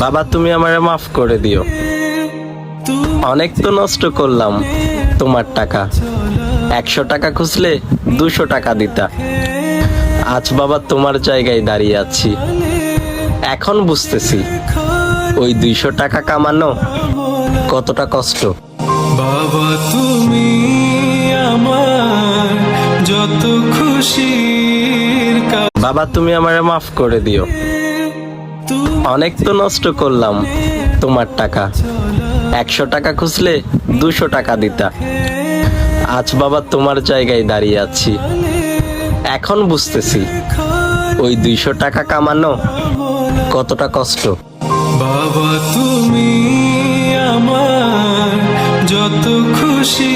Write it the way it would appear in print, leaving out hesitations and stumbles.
বাবা তুমি আমারে মাফ করে দিও। অনেক তো নষ্ট করলাম তোমার টাকা। 100 টাকা খুঁজলে 200 টাকা দিতা। আজ বাবা তোমার জায়গায় দাঁড়িয়ে আছি। এখন বুঝতেছি ওই 200 টাকা কামানো কতটা কষ্ট। বাবা তুমি আমার যত খুশির বাবা তুমি আমারে মাফ করে দিও। অনেক তো নষ্ট করলাম তোমার টাকা। 100 টাকা খুঁজলে 200 টাকা দিতা। আজ বাবা তোমার জায়গায় দাঁড়িয়ে আছি। এখন বুঝতেছি ওই 200 টাকা কামানো কতটা কষ্ট। বাবা তুমি আমার যত খুশি